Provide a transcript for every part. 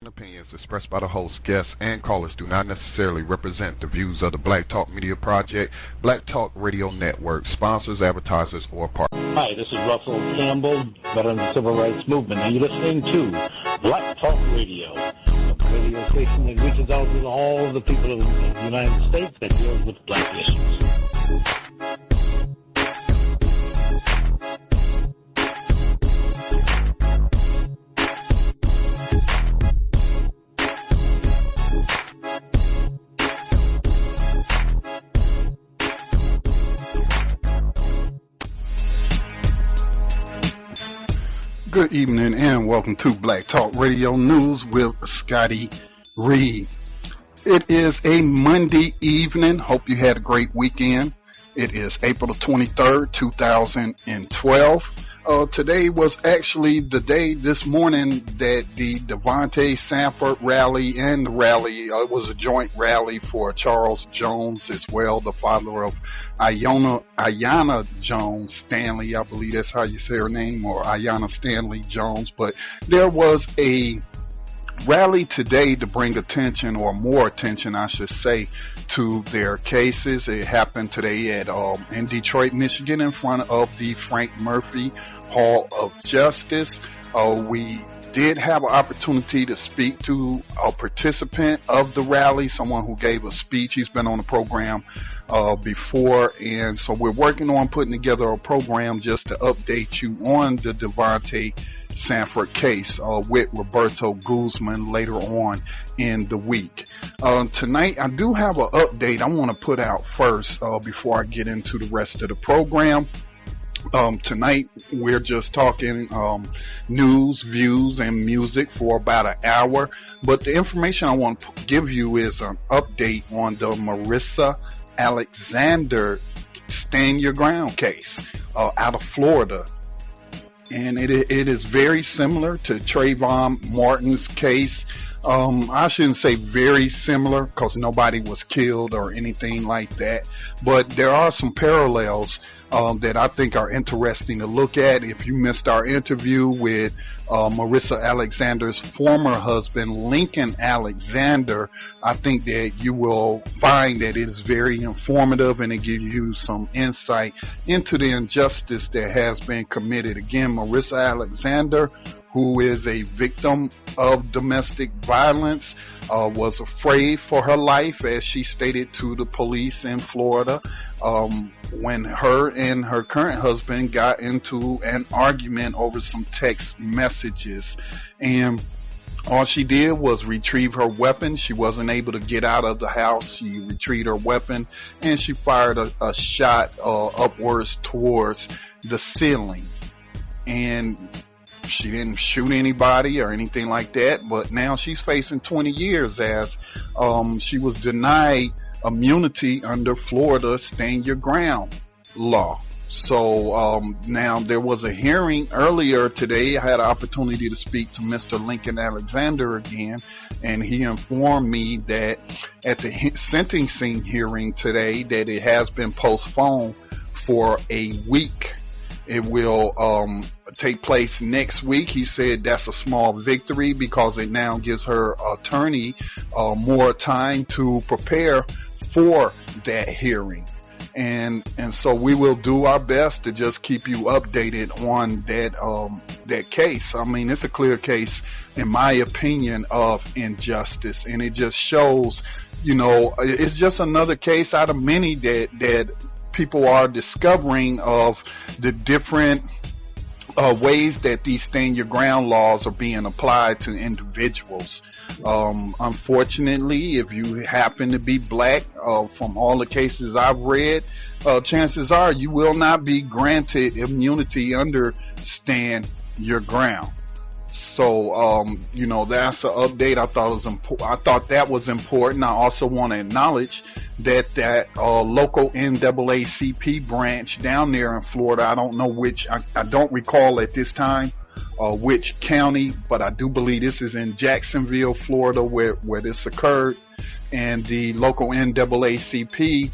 Opinions expressed by the host, guests, and callers do not necessarily represent the views of the Black Talk Media Project, Black Talk Radio Network, sponsors, advertisers, or partners. Hi, this is Russell Campbell, veteran of the Civil Rights Movement, and you're listening to Black Talk Radio, a radio station that reaches out to all the people of the United States that deals with black issues. Good evening and welcome to Black Talk Radio News with Scotty Reed. It is a Monday evening. Hope you had a great weekend. It is April the 23rd, 2012. Today was actually the day this morning that the Devontae Sanford rally and the rally, it was a joint rally for Charles Jones as well, the father of Ayanna Jones Stanley, I believe that's how you say her name, or Ayanna Stanley Jones. But there was a rally today to bring attention, or more attention I should say, to their cases. It happened today at in Detroit, Michigan, in front of the Frank Murphy Hall of Justice. We did have an opportunity to speak to a participant of the rally, someone who gave a speech. He's been on the program before, and so we're working on putting together a program just to update you on the Devontae Sanford case with Roberto Guzman later on in the week. Tonight I do have an update I want to put out first before I get into the rest of the program. Tonight we're just talking news, views, and music for about an hour, but the information I want to give you is an update on the Marisa Alexander Stand Your Ground case out of Florida. And it is very similar to Trayvon Martin's case. I shouldn't say very similar because nobody was killed or anything like that, but there are some parallels that I think are interesting to look at. If you missed our interview with Marisa Alexander's former husband, Lincoln Alexander, I think that you will find that it is very informative and it gives you some insight into the injustice that has been committed. Again, Marisa Alexander, who is a victim of domestic violence, was afraid for her life, as she stated to the police in Florida, when her and her current husband got into an argument over some text messages. And all she did was retrieve her weapon. She wasn't able to get out of the house. She retrieved her weapon and she fired a shot upwards towards the ceiling. And she didn't shoot anybody or anything like that, but now she's facing 20 years as she was denied immunity under Florida Stand Your Ground law. So now there was a hearing earlier today. I had an opportunity to speak to Mr. Lincoln Alexander again, and he informed me that at the sentencing hearing today that it has been postponed for a week. It will take place next week. He said that's a small victory because it now gives her attorney more time to prepare for that hearing. And so we will do our best to just keep you updated on that case. I mean, it's a clear case, in my opinion, of injustice, and it just shows, you know, it's just another case out of many that people are discovering of the different ways that these stand your ground laws are being applied to individuals. Unfortunately, if you happen to be black, from all the cases I've read, chances are you will not be granted immunity under stand your ground. So, you know, that's an update. I thought that was important. I also want to acknowledge that local NAACP branch down there in Florida, I don't know which, I don't recall at this time which county, but I do believe this is in Jacksonville, Florida, where this occurred. and the local NAACP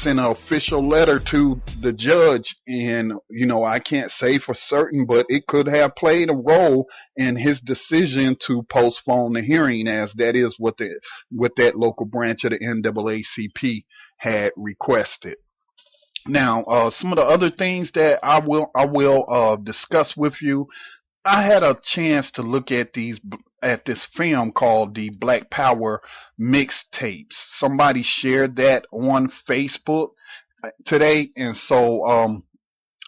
sent an official letter to the judge. And, you know, I can't say for certain, but it could have played a role in his decision to postpone the hearing, as that is what that local branch of the NAACP had requested. Now, some of the other things that I will discuss with you. I had a chance to look at this film called the Black Power Mixtapes. Somebody shared that on Facebook today, and so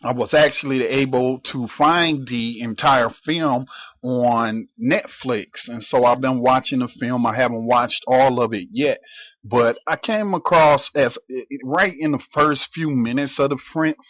I was actually able to find the entire film on Netflix, and so I've been watching the film. I haven't watched all of it yet, but I came across, as right in the first few minutes of the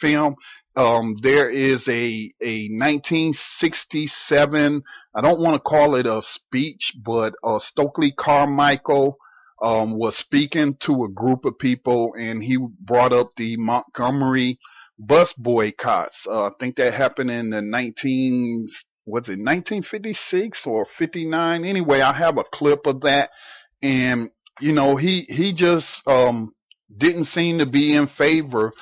film, there is a 1967, I don't want to call it a speech, but Stokely Carmichael was speaking to a group of people, and he brought up the Montgomery Bus Boycotts. I think that happened in the 1956 or 59? Anyway, I have a clip of that, and you know, he just didn't seem to be in favor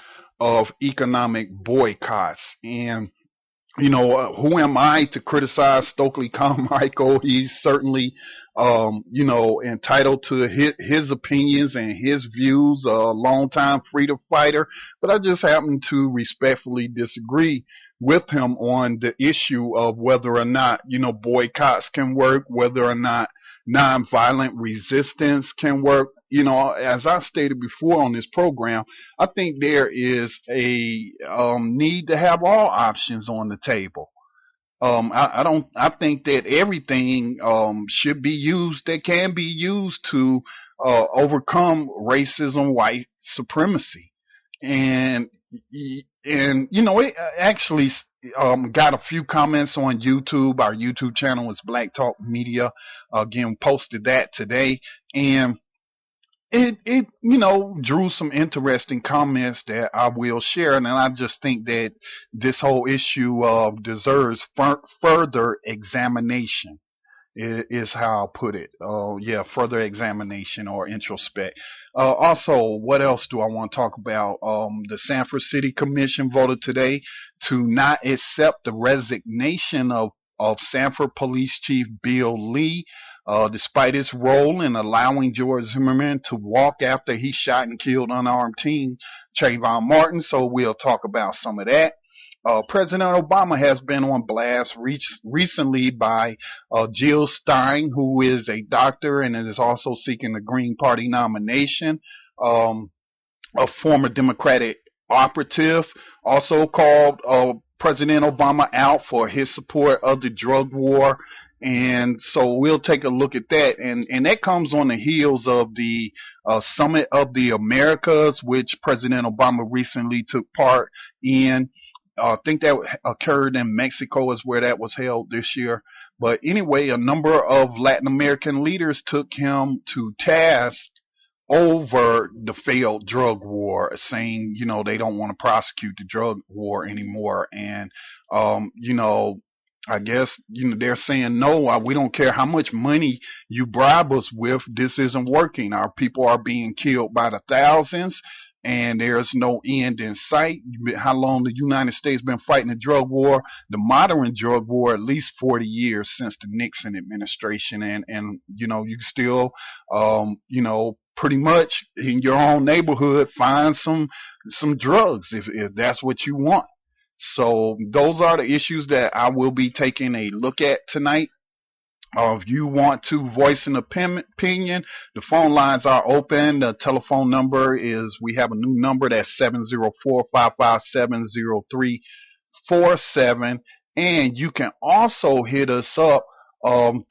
of economic boycotts. And, you know, who am I to criticize Stokely Carmichael? He's certainly, you know, entitled to his opinions and his views, a longtime freedom fighter. But I just happen to respectfully disagree with him on the issue of whether or not, you know, boycotts can work, whether or not nonviolent resistance can work. You know, as I stated before on this program, I think there is a need to have all options on the table. I think that everything should be used that can be used to overcome racism, white supremacy, and you know, it actually got a few comments on YouTube. Our YouTube channel is Black Talk Media. Again, posted that today, and it you know, drew some interesting comments that I will share, and I just think that this whole issue deserves further examination. Is how I'll put it. Yeah, further examination or introspect. Also, what else do I want to talk about? The Sanford City Commission voted today to not accept the resignation of Sanford Police Chief Bill Lee, despite his role in allowing George Zimmerman to walk after he shot and killed unarmed teen Trayvon Martin. So we'll talk about some of that. President Obama has been on blast recently by Jill Stein, who is a doctor and is also seeking the Green Party nomination. A former Democratic operative also called President Obama out for his support of the drug war. And so we'll take a look at that. And that comes on the heels of the Summit of the Americas, which President Obama recently took part in. I think that occurred in Mexico is where that was held this year. But anyway, a number of Latin American leaders took him to task over the failed drug war, saying, you know, they don't want to prosecute the drug war anymore. And, you know, I guess, you know, they're saying, no, we don't care how much money you bribe us with. This isn't working. Our people are being killed by the thousands, and there's no end in sight. How long the United States been fighting the drug war? The modern drug war, at least 40 years since the Nixon administration. And you know, you still, you know, pretty much in your own neighborhood find some drugs if that's what you want. So those are the issues that I will be taking a look at tonight. If you want to voice an opinion, the phone lines are open. The telephone number is, we have a new number, that's 704-557-0347. And you can also hit us up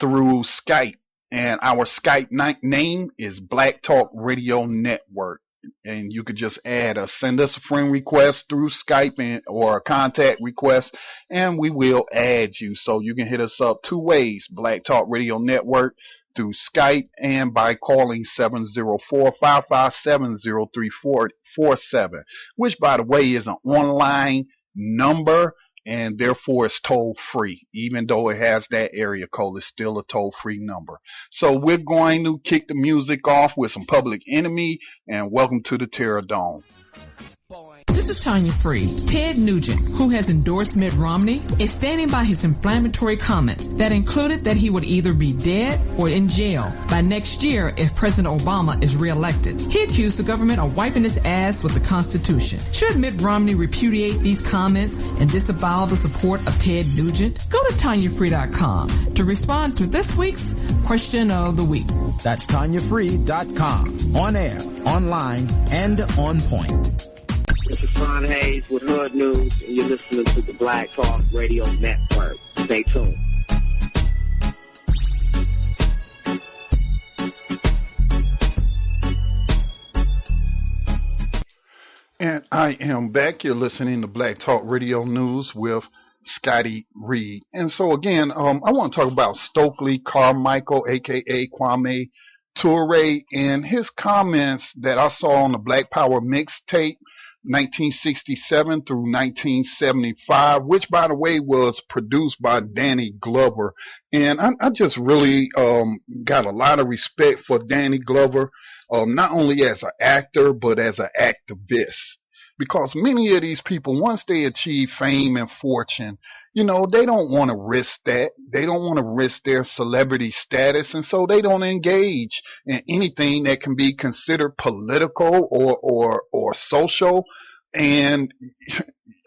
through Skype. And our Skype name is Black Talk Radio Network. And you could just send us a friend request through Skype or a contact request, and we will add you. So you can hit us up two ways, Black Talk Radio Network through Skype and by calling 704-557-0347, which, by the way, is an online number. and therefore it's toll free. Even though it has that area code, it's still a toll free number. So we're going to kick the music off with some Public Enemy, and welcome to the Terror Dome. This is Tanya Free. Ted Nugent, who has endorsed Mitt Romney, is standing by his inflammatory comments that included that he would either be dead or in jail by next year if President Obama is reelected. He accused the government of wiping its ass with the Constitution. Should Mitt Romney repudiate these comments and disavow the support of Ted Nugent? Go to TanyaFree.com to respond to this week's Question of the Week. That's TanyaFree.com. On air, online, and on point. This is Ron Hayes with Hood News, and you're listening to the Black Talk Radio Network. Stay tuned. And I am back. You're listening to Black Talk Radio News with Scotty Reed. And so again, I want to talk about Stokely Carmichael, aka Kwame Toure, and his comments that I saw on the Black Power Mixtape 1967 through 1975, which by the way was produced by Danny Glover. And I just really got a lot of respect for Danny Glover, not only as an actor but as an activist, because many of these people, once they achieve fame and fortune, you know, they don't want to risk that. They don't want to risk their celebrity status, and so they don't engage in anything that can be considered political or social. And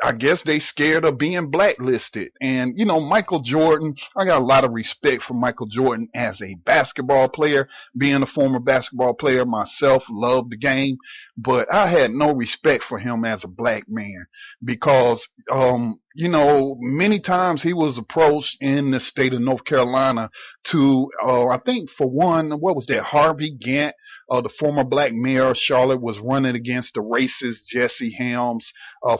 I guess they scared of being blacklisted. And, you know, Michael Jordan, I got a lot of respect for Michael Jordan as a basketball player. Being a former basketball player myself, loved the game. But I had no respect for him as a black man because, you know, many times he was approached in the state of North Carolina to, I think for one, what was that, Harvey Gantt, the former black mayor of Charlotte, was running against the racist Jesse Helms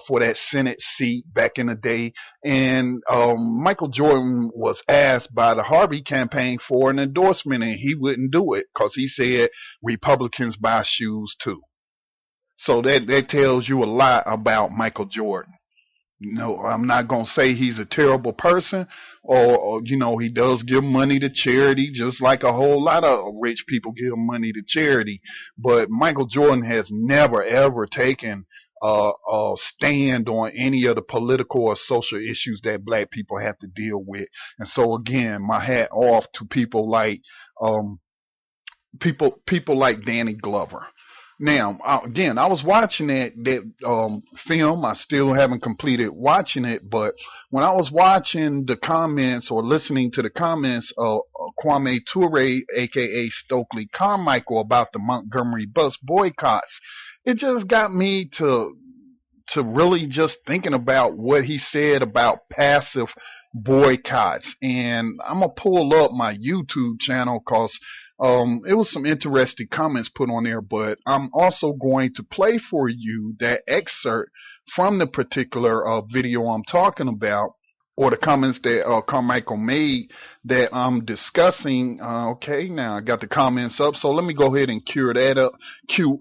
for that Senate seat back in the day. And Michael Jordan was asked by the Harvey campaign for an endorsement, and he wouldn't do it because he said Republicans buy shoes too. So that tells you a lot about Michael Jordan. You know, I'm not going to say he's a terrible person or, you know, he does give money to charity just like a whole lot of rich people give money to charity. But Michael Jordan has never, ever taken a stand on any of the political or social issues that black people have to deal with. And so, again, my hat off to people like people like Danny Glover. Now, again, I was watching that film. I still haven't completed watching it, but when I was watching the comments or listening to the comments of Kwame Toure, aka Stokely Carmichael, about the Montgomery Bus Boycotts, it just got me to really just thinking about what he said about passive boycotts. And I'm gonna pull up my YouTube channel because it was some interesting comments put on there, but I'm also going to play for you that excerpt from the particular video I'm talking about, or the comments that Carmichael made that I'm discussing. Okay, now I got the comments up, so let me go ahead and cue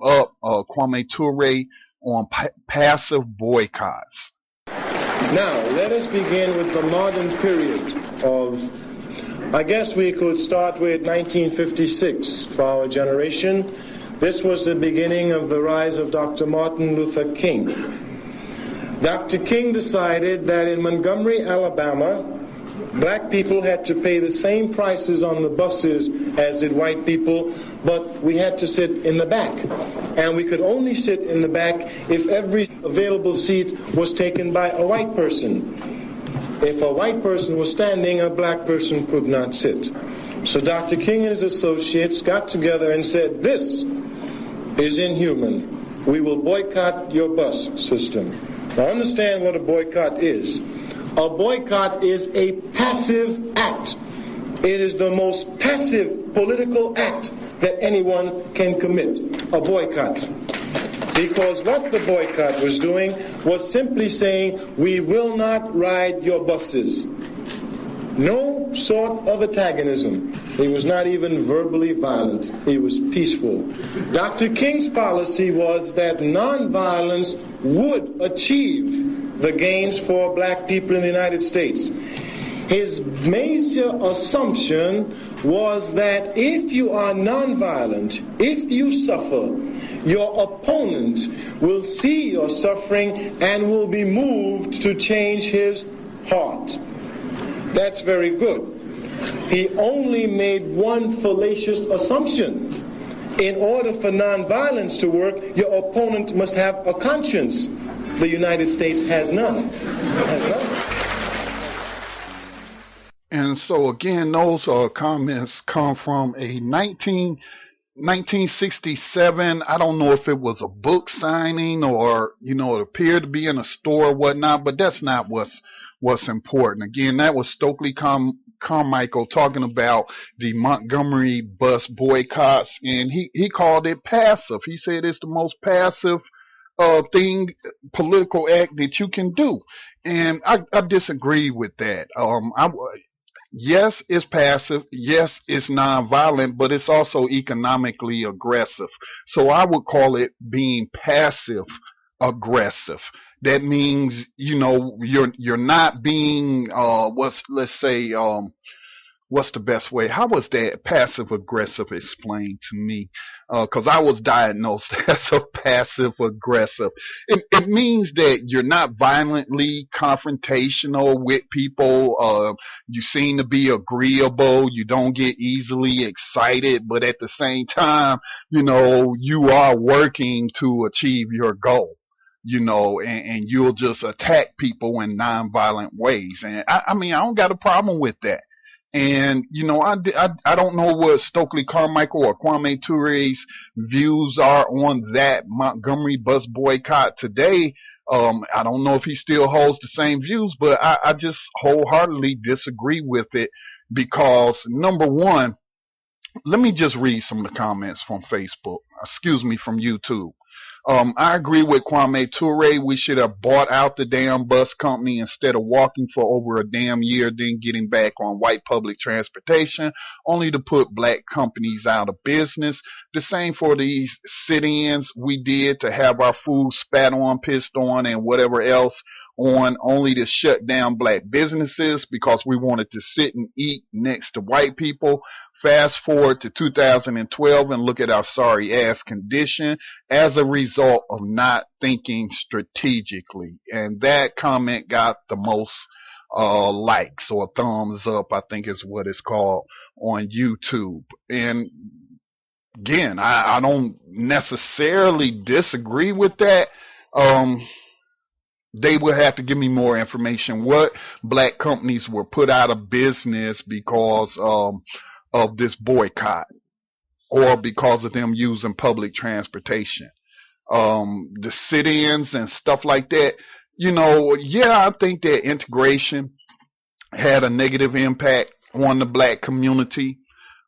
up Kwame Toure on passive boycotts. Now, let us begin with the modern period of, I guess we could start with 1956 for our generation. This was the beginning of the rise of Dr. Martin Luther King. Dr. King decided that in Montgomery, Alabama, black people had to pay the same prices on the buses as did white people, but we had to sit in the back. And we could only sit in the back if every available seat was taken by a white person. If a white person was standing, a black person could not sit. So Dr. King and his associates got together and said, "This is inhuman. We will boycott your bus system." Now understand what a boycott is. A boycott is a passive act. It is the most passive political act that anyone can commit, a boycott. Because what the boycott was doing was simply saying, we will not ride your buses. No sort of antagonism. He was not even verbally violent. He was peaceful. Dr. King's policy was that nonviolence would achieve the gains for black people in the United States. His major assumption was that if you are nonviolent, if you suffer, your opponent will see your suffering and will be moved to change his heart. That's very good. He only made one fallacious assumption. In order for nonviolence to work, your opponent must have a conscience. The United States has none. And so again, those comments come from a 1967. I don't know if it was a book signing or, it appeared to be in a store or whatnot, but that's not what's important. Again, that was Stokely Carmichael talking about the Montgomery Bus Boycotts, and he called it passive. He said it's the most passive political act that you can do. And I disagree with that. Yes, it's passive. Yes, it's nonviolent, but it's also economically aggressive. So I would call it being passive aggressive. That means, you're not being, what's the best way? How was that passive aggressive explained to me? Cause I was diagnosed as a passive aggressive. It means that you're not violently confrontational with people. You seem to be agreeable. You don't get easily excited, but at the same time, you are working to achieve your goal. And you'll just attack people in nonviolent ways. And I don't got a problem with that. And, I don't know what Stokely Carmichael or Kwame Toure's views are on that Montgomery Bus Boycott today. I don't know if he still holds the same views, but I just wholeheartedly disagree with it because, number one, let me just read some of the comments from from YouTube. I agree with Kwame Toure. We should have bought out the damn bus company instead of walking for over a damn year, then getting back on white public transportation, only to put black companies out of business. The same for these sit-ins we did to have our food spat on, pissed on, and whatever else on, only to shut down black businesses because we wanted to sit and eat next to white people. Fast forward to 2012 and look at our sorry ass condition as a result of not thinking strategically. And that comment got the most likes or thumbs up, I think is what it's called on YouTube. And again, I don't necessarily disagree with that. They will have to give me more information. What black companies were put out of business because of this boycott or because of them using public transportation. The sit-ins and stuff like that, I think that integration had a negative impact on the black community,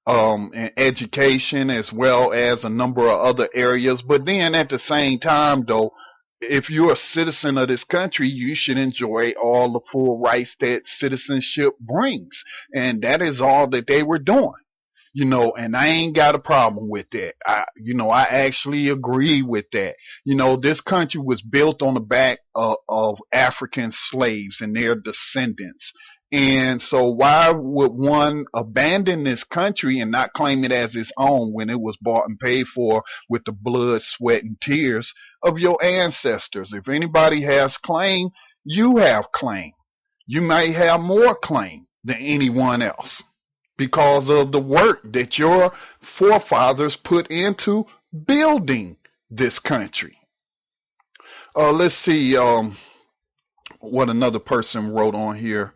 and education as well as a number of other areas. But then at the same time, though, if you're a citizen of this country, you should enjoy all the full rights that citizenship brings. And that is all that they were doing, and I ain't got a problem with that. I actually agree with that. This country was built on the back of African slaves and their descendants. And so why would one abandon this country and not claim it as its own when it was bought and paid for with the blood, sweat, and tears of your ancestors? If anybody has claim, you have claim. You may have more claim than anyone else because of the work that your forefathers put into building this country. Let's see what another person wrote on here.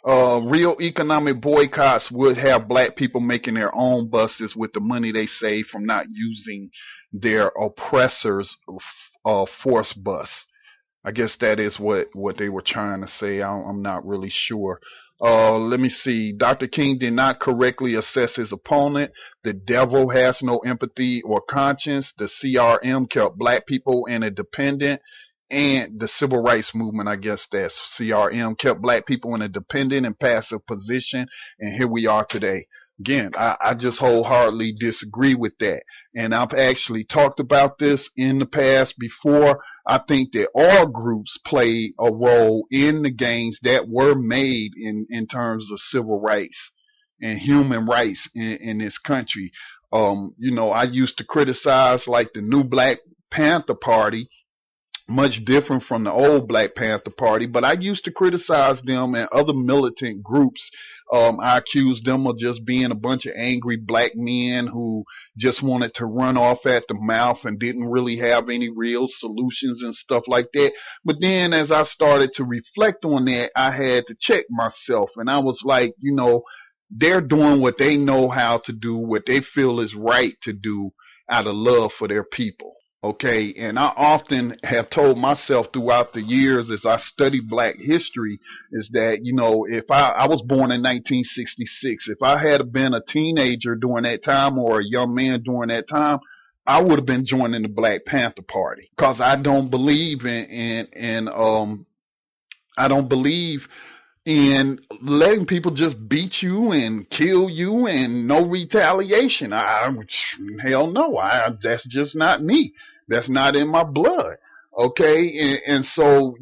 Real economic boycotts would have black people making their own buses with the money they save from not using their oppressors' force bus. I guess that is what they were trying to say. I'm not really sure. Let me see. Dr. King did not correctly assess his opponent. The devil has no empathy or conscience. The CRM kept black people in a dependent, and the civil rights movement, I guess that's CRM, kept black people in a dependent and passive position, and here we are today. Again, I just wholeheartedly disagree with that. And I've actually talked about this in the past before. I think that all groups play a role in the gains that were made in terms of civil rights and human rights in this country. I used to criticize like the new Black Panther Party, much different from the old Black Panther Party, but I used to criticize them and other militant groups. I accused them of just being a bunch of angry black men who just wanted to run off at the mouth and didn't really have any real solutions and stuff like that. But then as I started to reflect on that, I had to check myself, and I was like, they're doing what they know how to do, what they feel is right to do out of love for their people. Okay, and I often have told myself throughout the years as I study black history is that, if I was born in 1966, if I had been a teenager during that time or a young man during that time, I would have been joining the Black Panther Party, because I don't believe I don't believe in letting people just beat you and kill you and no retaliation. Hell no, that's just not me. That's not in my blood. Okay. And so,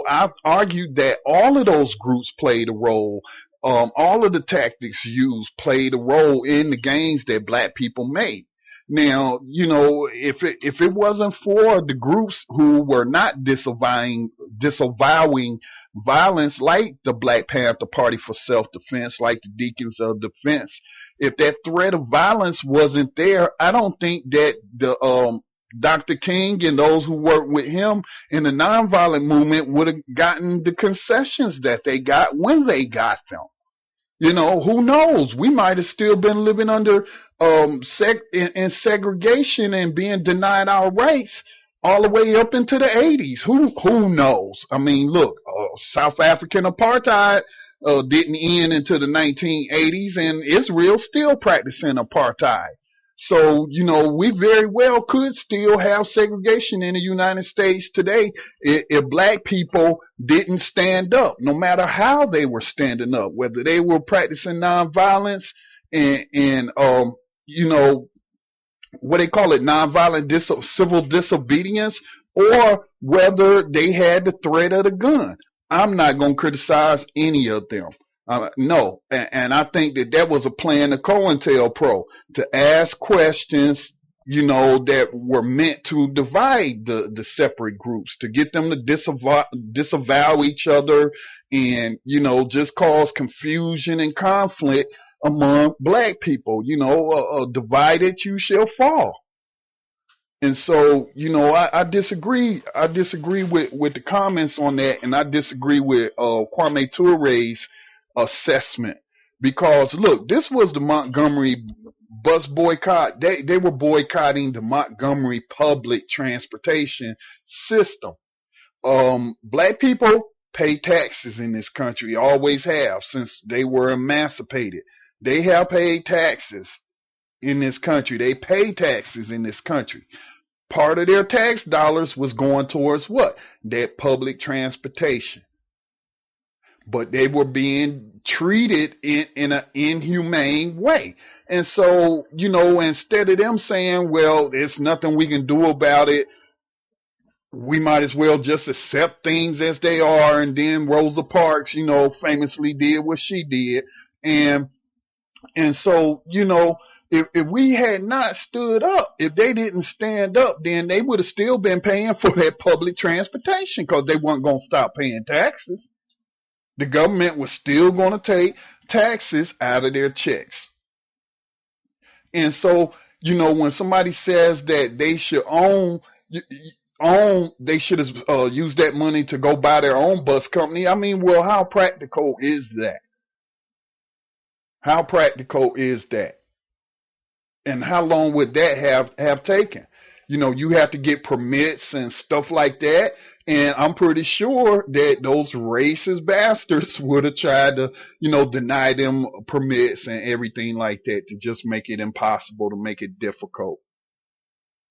I've argued that all of those groups played a role. All of the tactics used played a role in the gains that black people made. Now, if it wasn't for the groups who were not disavowing violence, like the Black Panther Party for self-defense, like the Deacons of Defense, if that threat of violence wasn't there, I don't think that the Dr. King and those who worked with him in the nonviolent movement would have gotten the concessions that they got when they got them. Who knows? We might have still been living under in segregation and being denied our rights all the way up into the 80s. Who knows? I mean, look, South African apartheid didn't end until the 1980s, and Israel still practicing apartheid. So, we very well could still have segregation in the United States today if black people didn't stand up, no matter how they were standing up, whether they were practicing nonviolence and what they call it, nonviolent civil disobedience, or whether they had the threat of the gun. I'm not going to criticize any of them. No, and I think that was a plan of COINTELPRO to ask questions, that were meant to divide the separate groups, to get them to disavow each other and, just cause confusion and conflict among black people. Divided you shall fall. And so, I disagree. I disagree with the comments on that, and I disagree with Kwame Toure's assessment, because look, this was the Montgomery Bus Boycott. They were boycotting the Montgomery public transportation system. Black people pay taxes in this country, always have since they were emancipated. They have paid taxes in this country. They pay taxes in this country. Part of their tax dollars was going towards what? That public transportation. But they were being treated in an inhumane way. And so, instead of them saying, well, there's nothing we can do about it, we might as well just accept things as they are. And then Rosa Parks, famously did what she did. And so, if we had not stood up, if they didn't stand up, then they would have still been paying for that public transportation, because they weren't going to stop paying taxes. The government was still going to take taxes out of their checks. And so, when somebody says that they should they should have used that money to go buy their own bus company. I mean, well, how practical is that? How practical is that? And how long would that have taken? You have to get permits and stuff like that. And I'm pretty sure that those racist bastards would have tried to, deny them permits and everything like that to just make it impossible, to make it difficult.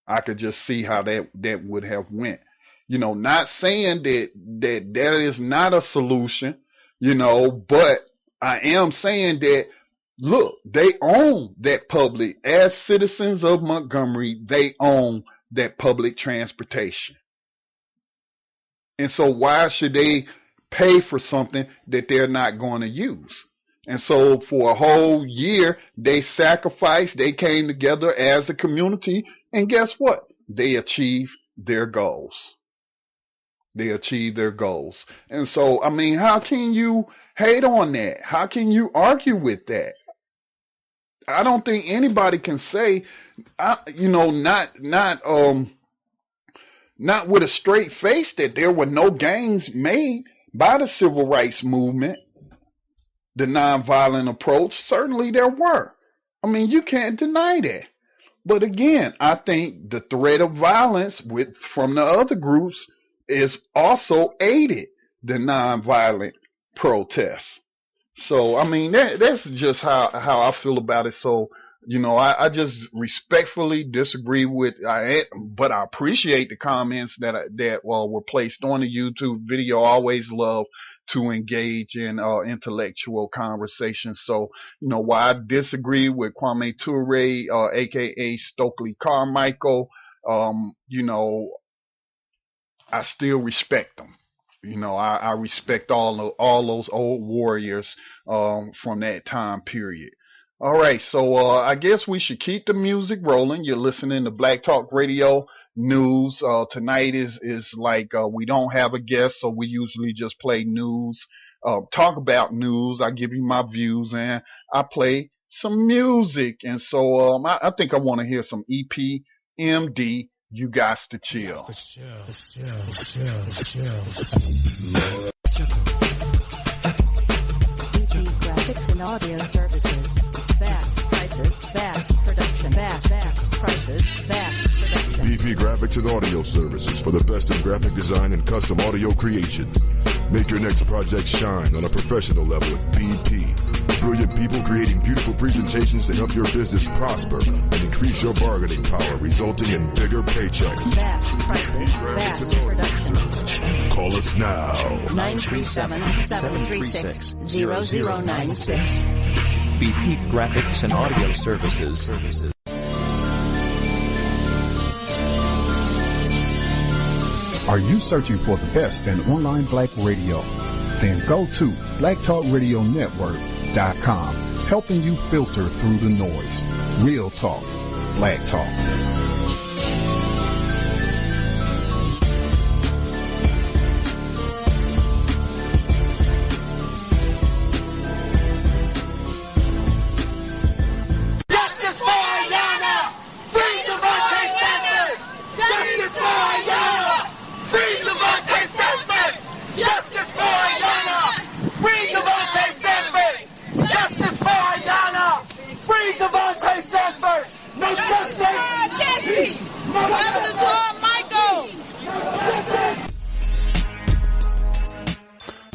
I could just see how that would have went. Not saying that is not a solution, but I am saying that, look, they own that public, as citizens of Montgomery, they own that public transportation. And so why should they pay for something that they're not going to use? And so for a whole year, they sacrificed, they came together as a community, and guess what? They achieved their goals. They achieved their goals. And so, I mean, how can you hate on that? How can you argue with that? I don't think anybody can say, not with a straight face that there were no gains made by the civil rights movement, the nonviolent approach. Certainly there were. I mean, you can't deny that. But again, I think the threat of violence from the other groups is also aided the nonviolent protests. So, I mean, that's just how I feel about it. So, I just respectfully disagree but I appreciate the comments that were placed on the YouTube video. I always love to engage in intellectual conversation. So, while I disagree with Kwame Toure, aka Stokely Carmichael, I still respect them. I respect all those old warriors from that time period. All right, so I guess we should keep the music rolling. You're listening to Black Talk Radio News. Tonight is like we don't have a guest, so we usually just play news, talk about news. I give you my views, and I play some music. And so I think I want to hear some EPMD. You got to chill. Graphics and audio services. Vast prices, vast production. Vast prices, vast production. BP Graphics and Audio Services for the best in graphic design and custom audio creation. Make your next project shine on a professional level with BP. Brilliant people creating beautiful presentations to help your business prosper and increase your bargaining power, resulting in bigger paychecks. Vast prices, vast production. Call us now. 937-736-0096. BP Graphics and Audio Services. Are you searching for the best in online black radio? Then go to blacktalkradionetwork.com, helping you filter through the noise. Real talk, black talk.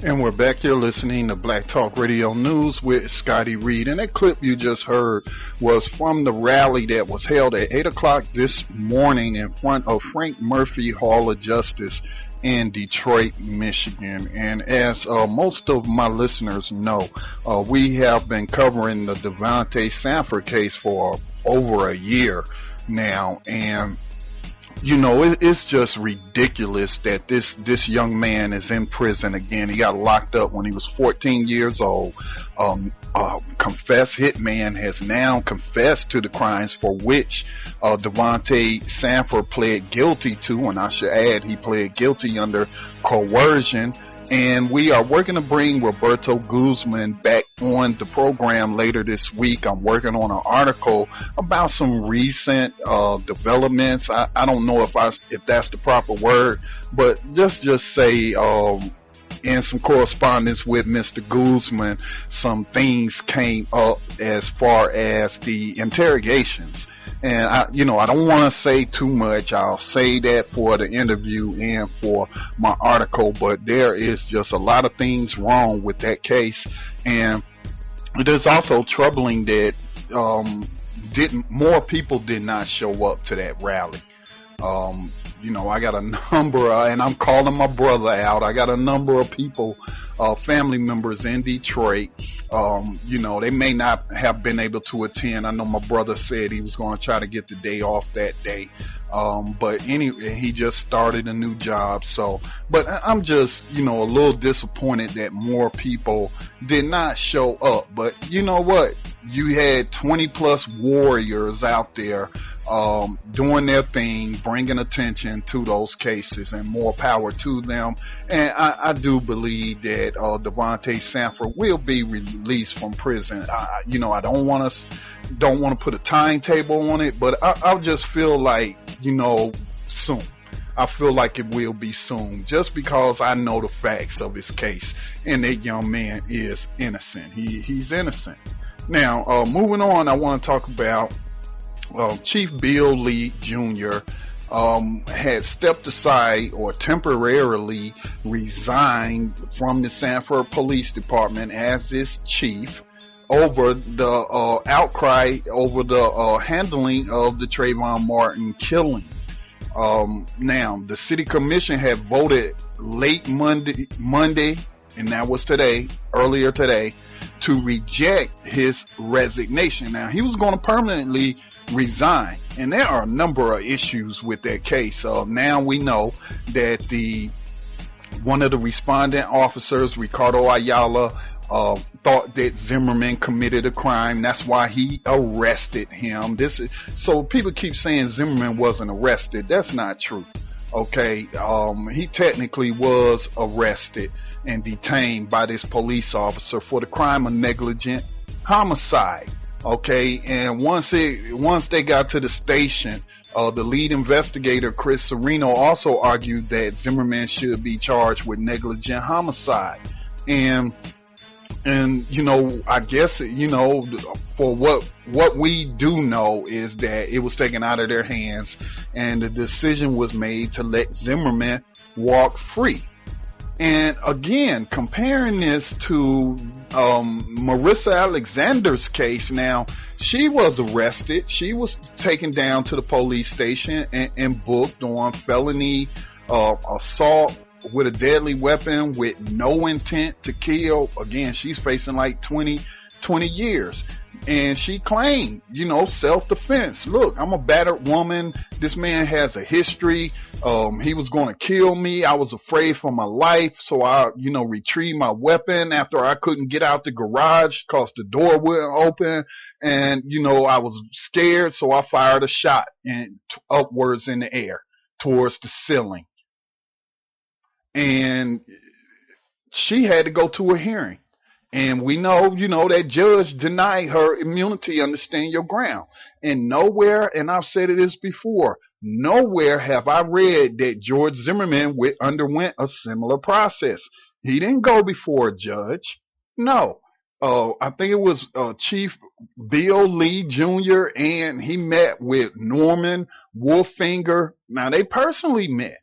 And we're back here listening to Black Talk Radio News with Scotty Reed. And that clip you just heard was from the rally that was held at 8 o'clock this morning in front of Frank Murphy Hall of Justice in Detroit, Michigan. And as most of my listeners know, we have been covering the Devontae Sanford case for over a year now. And it's just ridiculous that this young man is in prison again. He got locked up when he was 14 years old. Confessed hitman has now confessed to the crimes for which Devontae Sanford pled guilty to, and I should add he pled guilty under coercion. And we are working to bring Roberto Guzman back on the program later this week. I'm working on an article about some recent developments. I don't know if that's the proper word, but just say in some correspondence with Mr. Guzman, some things came up as far as the interrogations. And I don't want to say too much. I'll say that for the interview and for my article, but there is just a lot of things wrong with that case. And it is also troubling that more people did not show up to that rally. I got a number, and I'm calling my brother out. I got a number of people family members in Detroit. They may not have been able to attend. I know my brother said he was going to try to get the day off that day. But anyway, he just started a new job. But I'm just, a little disappointed that more people did not show up. But you know what? You had 20 plus warriors out there, doing their thing, bringing attention to those cases, and more power to them. And I do believe that, Devontae Sanford will be released from prison. I don't want to put a timetable on it, but I just feel like, soon. I feel like it will be soon, just because I know the facts of his case, and that young man is innocent. He's innocent. Now, moving on, I want to talk about Chief Bill Lee Jr. Had stepped aside or temporarily resigned from the Sanford Police Department as its chief over the outcry over the handling of the Trayvon Martin killing. Now, the City Commission had voted late Monday, and that was earlier today, to reject his resignation. Now, he was going to permanently resign, and there are a number of issues with that case. Now we know that one of the respondent officers, Ricardo Ayala, thought that Zimmerman committed a crime. That's why he arrested him. So people keep saying Zimmerman wasn't arrested. That's not true. Okay, he technically was arrested and detained by this police officer for the crime of negligent homicide. Okay, and once they got to the station, the lead investigator, Chris Serino, also argued that Zimmerman should be charged with negligent homicide. And I guess, for what we do know is that it was taken out of their hands, and the decision was made to let Zimmerman walk free. And again, comparing this to Marisa Alexander's case, now, she was arrested. She was taken down to the police station and booked on felony assault with a deadly weapon with no intent to kill. Again, she's facing like 20 years. And she claimed, self-defense. Look, I'm a battered woman. This man has a history. He was going to kill me. I was afraid for my life. So I, retrieved my weapon after I couldn't get out the garage because the door wouldn't open. And, I was scared. So I fired a shot upwards in the air towards the ceiling. And she had to go to a hearing. And we know, that judge denied her immunity under Stand Your Ground. And nowhere, and I've said this before, nowhere have I read that George Zimmerman underwent a similar process. He didn't go before a judge. No. I think it was Chief Bill Lee Jr., and he met with Norman Wolfinger. Now, they personally met,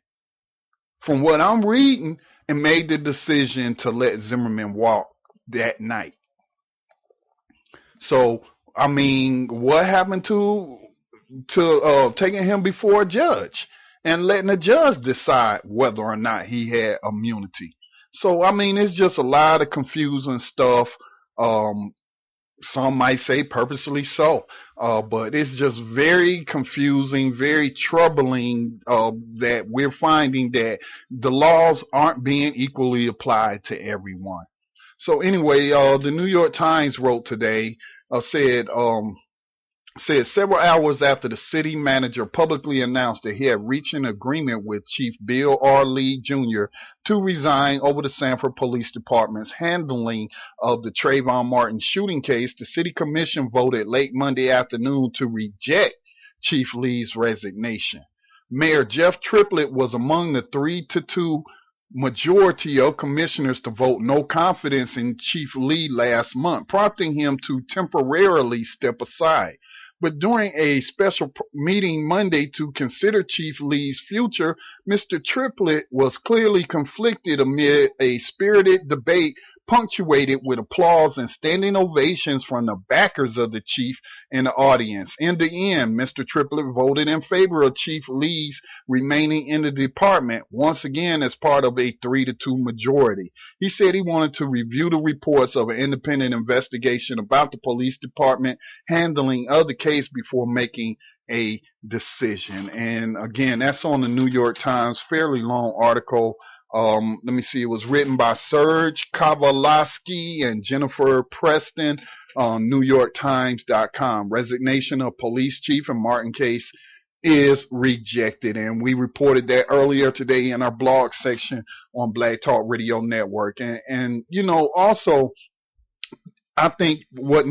from what I'm reading, and made the decision to let Zimmerman walk that night. So, I mean, what happened to taking him before a judge and letting the judge decide whether or not he had immunity? So, I mean, it's just a lot of confusing stuff. Some might say purposely so, but it's just very confusing, very troubling, that we're finding that the laws aren't being equally applied to everyone. So anyway, the New York Times wrote today, said several hours after the city manager publicly announced that he had reached an agreement with Chief Bill R. Lee Jr. to resign over the Sanford Police Department's handling of the Trayvon Martin shooting case, the City Commission voted late Monday afternoon to reject Chief Lee's resignation. Mayor Jeff Triplett was among the 3-2 majority of commissioners to vote no confidence in Chief Lee last month, prompting him to temporarily step aside. But during a special meeting Monday to consider Chief Lee's future, Mr. Triplett was clearly conflicted amid a spirited debate punctuated with applause and standing ovations from the backers of the chief in the audience. In the end, Mr. Triplett voted in favor of Chief Lee's remaining in the department, once again as part of a 3-2 majority. He said he wanted to review the reports of an independent investigation about the police department handling of the case before making a decision. And again, that's on the New York Times, fairly long article. Let me see, it was written by Serge Kowalski and Jennifer Preston on NewYorkTimes.com. Resignation of police chief in Martin case is rejected. And we reported that earlier today in our blog section on Black Talk Radio Network. And you know, also, I think what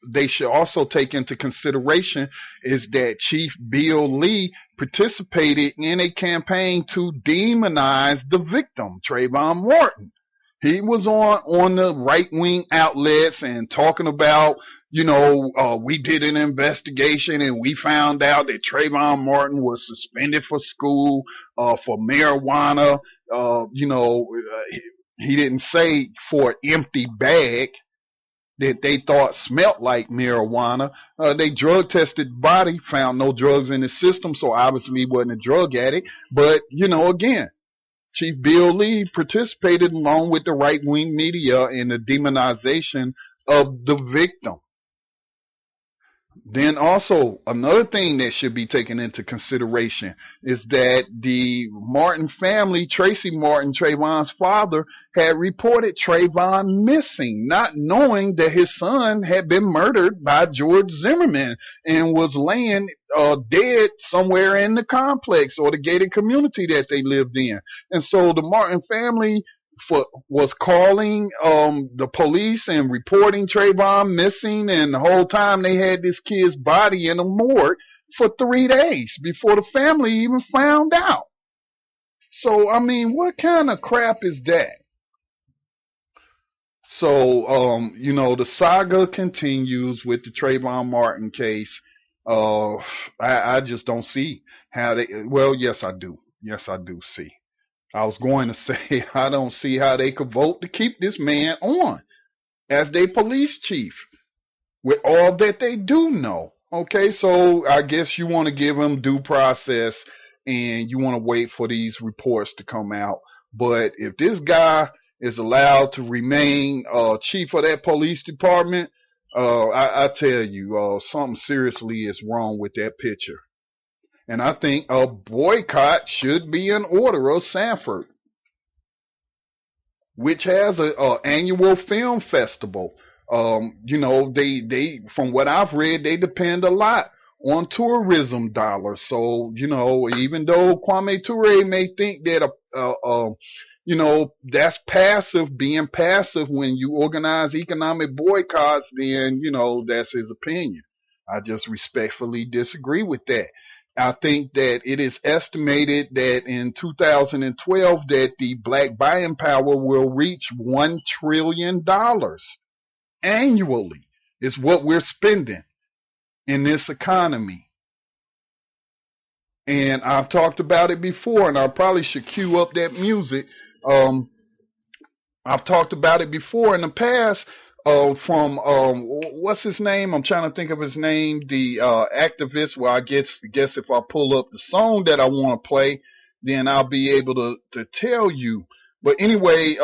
they should also take into consideration is that Chief Bill Lee participated in a campaign to demonize the victim, Trayvon Martin. He was on the right-wing outlets and talking about, you know, we did an investigation and we found out that Trayvon Martin was suspended for school for marijuana. You know, he didn't say for an empty bag that they thought smelt like marijuana. They drug tested the body, found no drugs in his system, so obviously he wasn't a drug addict. But, you know, again, Chief Bill Lee participated along with the right-wing media in the demonization of the victim. Then also, another thing that should be taken into consideration is that the Martin family, Tracy Martin, Trayvon's father, had reported Trayvon missing, not knowing that his son had been murdered by George Zimmerman and was laying dead somewhere in the complex or the gated community that they lived in. And so the Martin family was calling the police and reporting Trayvon missing, and the whole time they had this kid's body in a morgue for 3 days before the family even found out. So, I mean, what kind of crap is that? So, you know, the saga continues with the Trayvon Martin case. I just don't see how they, well, yes, I do. Yes, I do see. I was going to say, I don't see how they could vote to keep this man on as their police chief with all that they do know. Okay, so I guess you want to give him due process and you want to wait for these reports to come out. But if this guy is allowed to remain chief of that police department, I tell you, something seriously is wrong with that picture. And I think a boycott should be in order of Sanford, which has a annual film festival. You know, they from what I've read, they depend a lot on tourism dollars. So, you know, even though Kwame Toure may think that you know, that's passive, being passive when you organize economic boycotts, then, you know, that's his opinion. I just respectfully disagree with that. I think that it is estimated that in 2012 that the black buying power will reach $1 trillion annually is what we're spending in this economy. And I've talked about it before, and I probably should cue up that music. I've talked about it before in the past. From what's his name? I'm trying to think of his name. The activist. Well, I guess if I pull up the song that I want to play, then I'll be able to tell you. But anyway,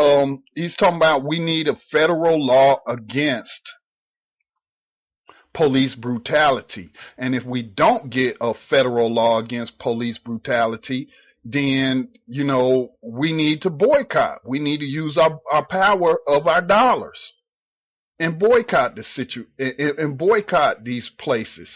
he's talking about we need a federal law against police brutality, and if we don't get a federal law against police brutality, then, you know, we need to boycott. We need to use our power of our dollars and boycott and boycott these places.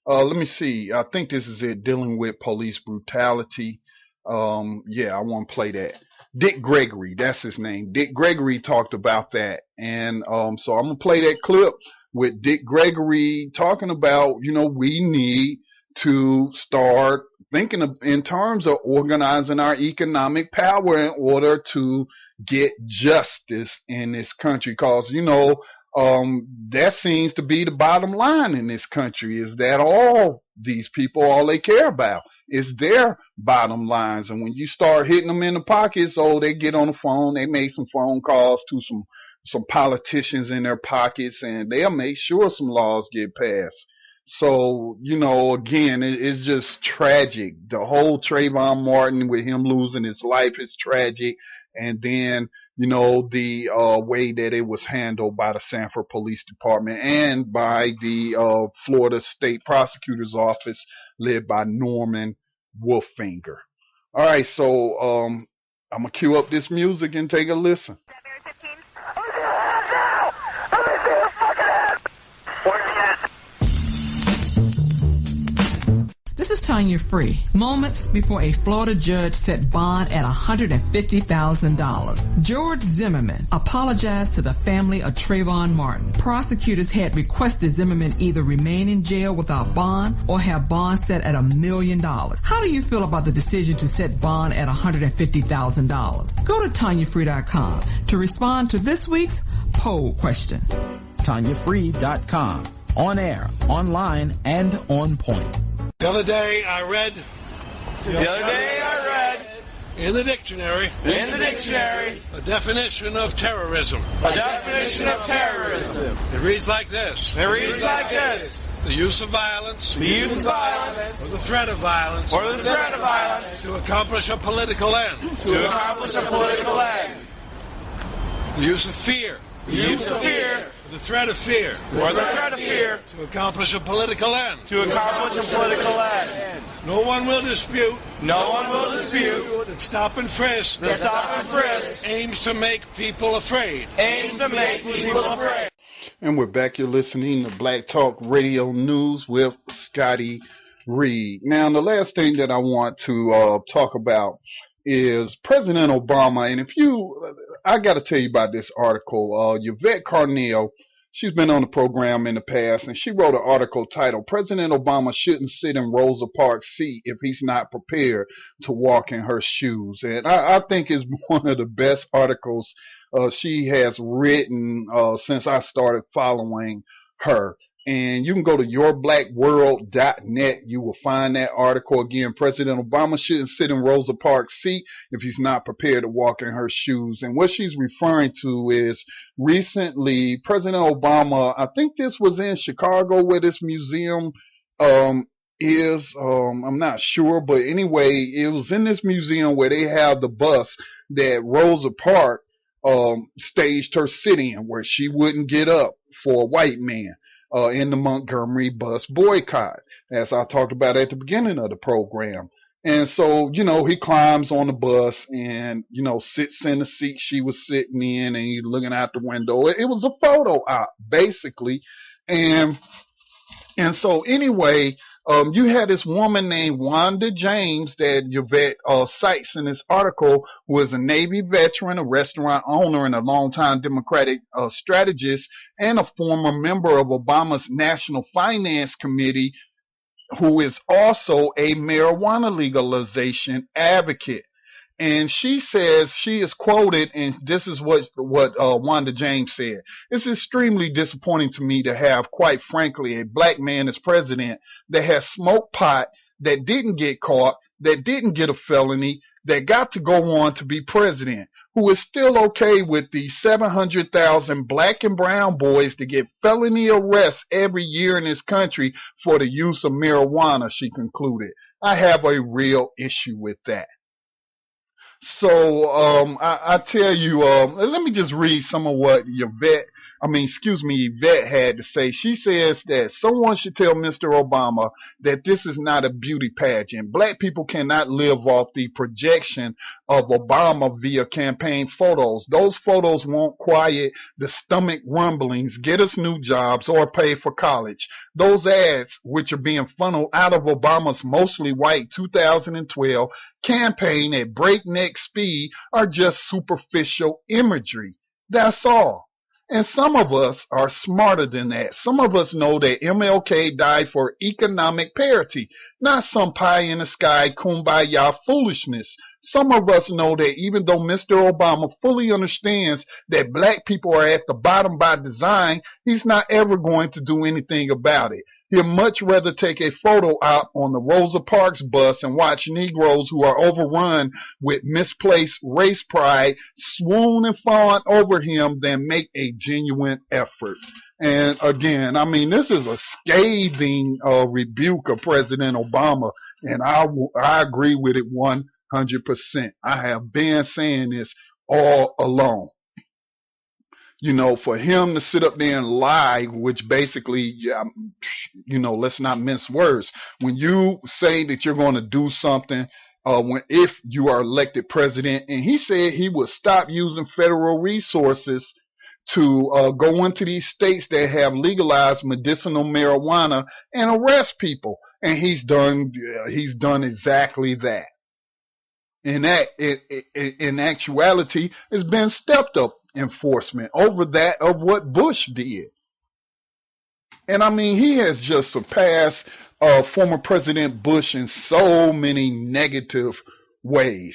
Let me see. I think this is it, dealing with police brutality. Yeah, I want to play that. Dick Gregory, that's his name. Dick Gregory talked about that. And so I'm going to play that clip with Dick Gregory talking about, you know, we need to start thinking in terms of organizing our economic power in order to get justice in this country. Because, you know, that seems to be the bottom line in this country, is that all these people, all they care about is their bottom lines. And when you start hitting them in the pockets, they get on the phone, they make some phone calls to some some politicians in their pockets, and they'll make sure some laws get passed. So, again, it's just tragic. The whole Trayvon Martin with him losing his life is tragic. And then, the way that it was handled by the Sanford Police Department and by the Florida State Prosecutor's Office led by Norman Wolfinger. All right, so I'm going to cue up this music and take a listen. This is Tanya Free. Moments before a Florida judge set bond at $150,000. George Zimmerman apologized to the family of Trayvon Martin. Prosecutors had requested Zimmerman either remain in jail without bond or have bond set at $1 million. How do you feel about the decision to set bond at $150,000? Go to TanyaFree.com to respond to this week's poll question. TanyaFree.com. On air, online, and on point. The other day I read in the dictionary a definition of terrorism. It reads like this. The use of violence. Or the threat of violence. To accomplish a political end. The use of fear. The threat of fear. To accomplish a political end. No one will dispute. That stop and frisk. Aims to make people afraid. And we're back. You're listening to Black Talk Radio News with Scotty Reed. Now, the last thing that I want to talk about is President Obama. And I got to tell you about this article. Yvette Carnell, she's been on the program in the past, and she wrote an article titled, President Obama Shouldn't Sit in Rosa Parks' Seat If He's Not Prepared to Walk in Her Shoes. And I think it's one of the best articles she has written since I started following her. And you can go to yourblackworld.net. You will find that article. Again, President Obama shouldn't sit in Rosa Parks' seat if he's not prepared to walk in her shoes. And what she's referring to is recently President Obama, I think this was in Chicago where this museum is. I'm not sure. But anyway, it was in this museum where they have the bus that Rosa Parks staged her sit-in, where she wouldn't get up for a white man. In the Montgomery Bus Boycott, as I talked about at the beginning of the program. And so, he climbs on the bus and, sits in the seat she was sitting in, and he's looking out the window. It was a photo op, basically. And so anyway, you had this woman named Wanda James that Yvette cites in this article, who is a Navy veteran, a restaurant owner, and a longtime Democratic strategist, and a former member of Obama's National Finance Committee, who is also a marijuana legalization advocate. And she says, she is quoted, and this is what Wanda James said. It's extremely disappointing to me to have, quite frankly, a black man as president that has smoked pot, that didn't get caught, that didn't get a felony, that got to go on to be president, who is still okay with the 700,000 black and brown boys to get felony arrests every year in this country for the use of marijuana, she concluded. I have a real issue with that. So, I tell you, let me just read some of what Yvette had to say. She says that someone should tell Mr. Obama that this is not a beauty pageant. Black people cannot live off the projection of Obama via campaign photos. Those photos won't quiet the stomach rumblings, get us new jobs, or pay for college. Those ads, which are being funneled out of Obama's mostly white 2012 campaign at breakneck speed, are just superficial imagery. That's all. And some of us are smarter than that. Some of us know that MLK died for economic parity, not some pie-in-the-sky kumbaya foolishness. Some of us know that even though Mr. Obama fully understands that black people are at the bottom by design, he's not ever going to do anything about it. He'd much rather take a photo op on the Rosa Parks bus and watch Negroes who are overrun with misplaced race pride swoon and fawn over him than make a genuine effort. And again, I mean, this is a scathing rebuke of President Obama, and I agree with it 100%. I have been saying this all along. You know, for him to sit up there and lie, which basically, you know, let's not mince words. When you say that you're going to do something, if you are elected president, and he said he would stop using federal resources to go into these states that have legalized medicinal marijuana and arrest people, and he's done exactly that. And that, in actuality, has been stepped up enforcement over that of what Bush did. And I mean, he has just surpassed former President Bush in so many negative ways.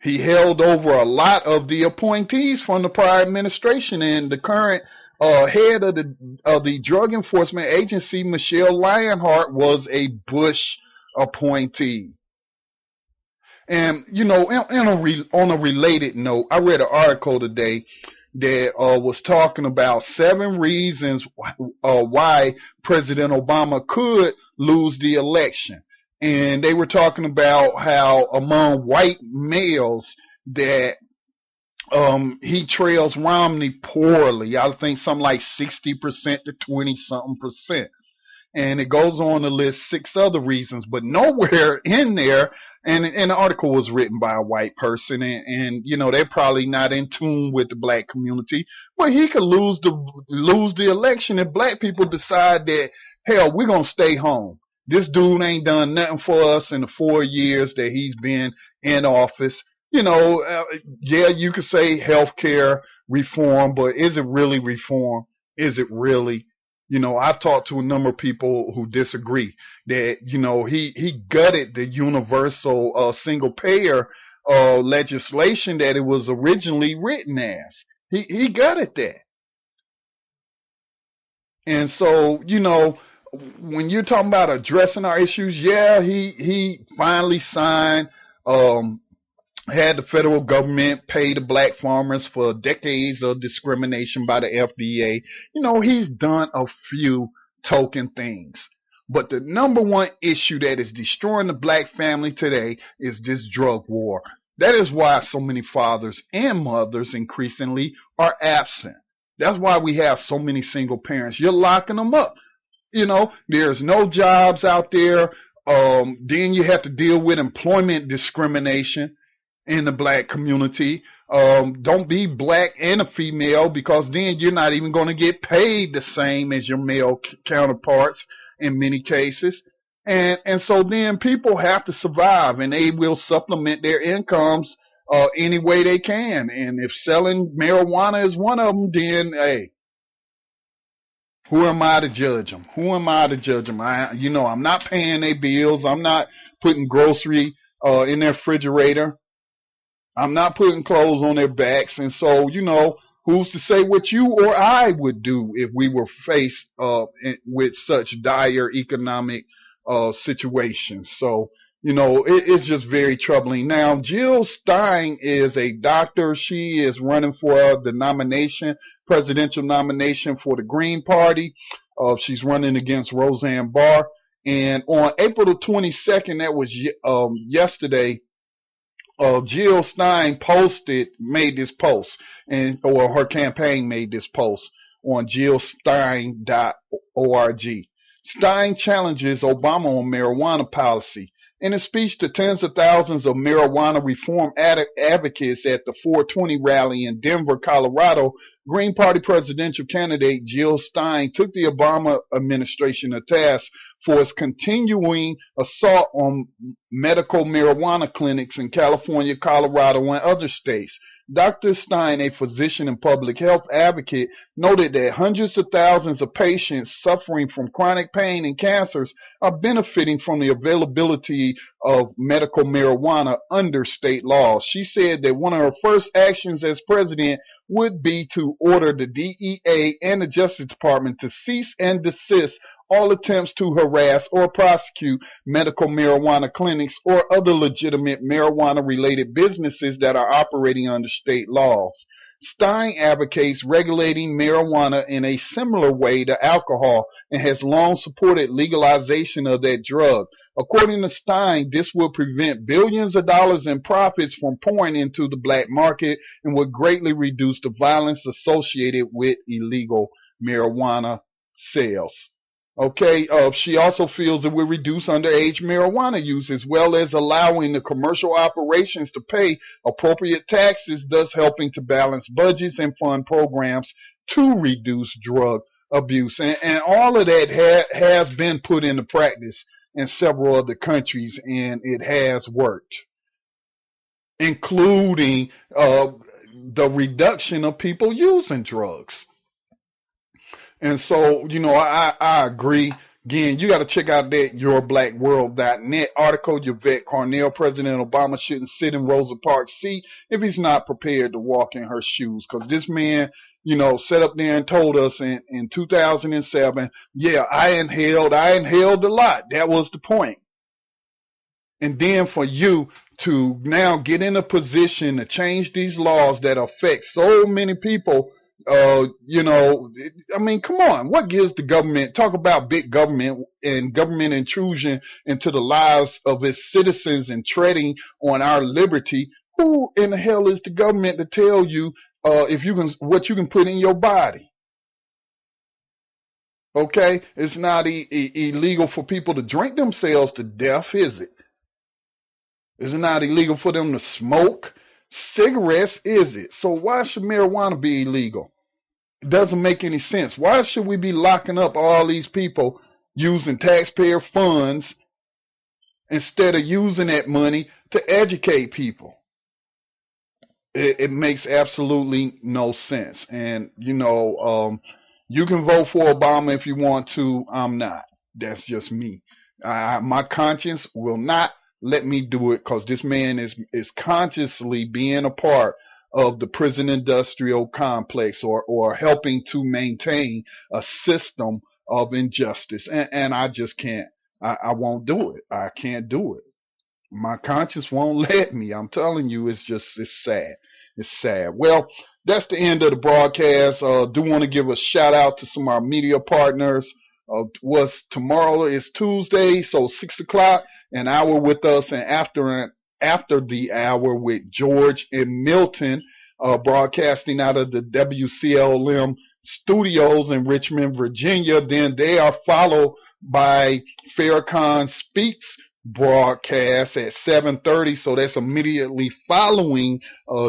He held over a lot of the appointees from the prior administration, and the current head of the Drug Enforcement Agency, Michelle Lionheart, was a Bush appointee. And, you know, on a related note, I read an article today that was talking about 7 reasons why President Obama could lose the election. And they were talking about how among white males that he trails Romney poorly. I think something like 60% to 20-something%. And it goes on to list 6 other reasons, but nowhere in there. And the article was written by a white person, and you know, they're probably not in tune with the black community. But he could lose the election if black people decide that, hell, we're gonna stay home. This dude ain't done nothing for us in the 4 years that he's been in office. You know, yeah, you could say healthcare reform, but is it really reform? Is it really? You know, I've talked to a number of people who disagree that, you know, he gutted the universal single payer legislation that it was originally written as. He gutted that. And so, you know, when you're talking about addressing our issues, yeah, he finally signed, had the federal government pay the black farmers for decades of discrimination by the FDA. You know, he's done a few token things. But the number one issue that is destroying the black family today is this drug war. That is why so many fathers and mothers increasingly are absent. That's why we have so many single parents. You're locking them up. You know, there's no jobs out there. Then you have to deal with employment discrimination in the black community. Don't be black and a female, because then you're not even going to get paid the same as your male counterparts in many cases. And so then people have to survive, and they will supplement their incomes any way they can. And if selling marijuana is one of them, then hey, who am I to judge them? Who am I to judge them? I'm not paying their bills. I'm not putting grocery in their refrigerator. I'm not putting clothes on their backs. And so, you know, who's to say what you or I would do if we were faced with such dire economic situations? So, you know, it's just very troubling. Now, Jill Stein is a doctor. She is running for the presidential nomination for the Green Party. She's running against Roseanne Barr. And on April the 22nd, that was yesterday, Jill Stein made this post, or her campaign made this post on jillstein.org. Stein challenges Obama on marijuana policy. In a speech to tens of thousands of marijuana reform advocates at the 420 rally in Denver, Colorado, Green Party presidential candidate Jill Stein took the Obama administration to task for its continuing assault on medical marijuana clinics in California, Colorado, and other states. Dr. Stein, a physician and public health advocate, noted that hundreds of thousands of patients suffering from chronic pain and cancers are benefiting from the availability of medical marijuana under state laws. She said that one of her first actions as president would be to order the DEA and the Justice Department to cease and desist all attempts to harass or prosecute medical marijuana clinics or other legitimate marijuana-related businesses that are operating under state laws. Stein advocates regulating marijuana in a similar way to alcohol and has long supported legalization of that drug. According to Stein, this will prevent billions of dollars in profits from pouring into the black market and would greatly reduce the violence associated with illegal marijuana sales. Okay, she also feels it will reduce underage marijuana use as well as allowing the commercial operations to pay appropriate taxes, thus helping to balance budgets and fund programs to reduce drug abuse. And all of that has been put into practice in several other countries, and it has worked, including the reduction of people using drugs. And so, you know, I agree. Again, you got to check out that yourblackworld.net article. Yvette Carnell, President Obama shouldn't sit in Rosa Parks' seat if he's not prepared to walk in her shoes. Because this man, you know, sat up there and told us in 2007, yeah, I inhaled a lot. That was the point. And then for you to now get in a position to change these laws that affect so many people, you know, I mean, come on. What gives the government, talk about big government and government intrusion into the lives of its citizens and treading on our liberty? Who in the hell is the government to tell you, if you can, what you can put in your body? Okay. It's not illegal for people to drink themselves to death, is it? It's not illegal for them to smoke cigarettes, is it? So why should marijuana be illegal? It doesn't make any sense. Why should we be locking up all these people using taxpayer funds instead of using that money to educate people? It makes absolutely no sense. And, you know, you can vote for Obama if you want to. I'm not. That's just me. My conscience will not let me do it because this man is consciously being a part of the prison industrial complex or helping to maintain a system of injustice. And I just can't. I won't do it. I can't do it. My conscience won't let me. I'm telling you, it's sad. It's sad. Well, that's the end of the broadcast. Do want to give a shout out to some of our media partners. Tomorrow is Tuesday, so 6 o'clock, an hour with us, and after the hour with George and Milton, broadcasting out of the WCLM studios in Richmond, Virginia. Then they are followed by Farrakhan Speaks broadcast at 7:30. So that's immediately following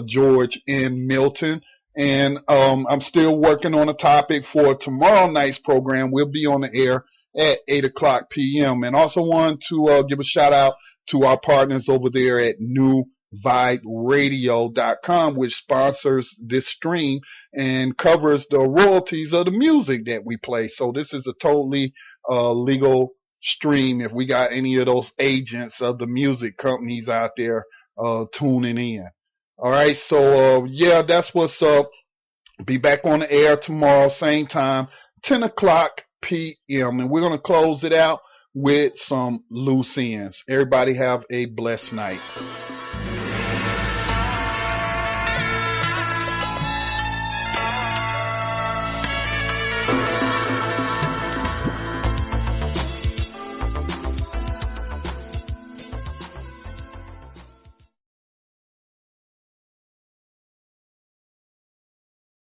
George and Milton. And I'm still working on a topic for tomorrow night's program. We'll be on the air at 8 o'clock p.m. And also want to give a shout out to our partners over there at newvideradio.com, which sponsors this stream and covers the royalties of the music that we play. So this is a totally legal stream if we got any of those agents of the music companies out there tuning in. All right, so yeah, that's what's up. Be back on the air tomorrow, same time, 10 o'clock p.m. And we're going to close it out with some loose ends. Everybody have a blessed night.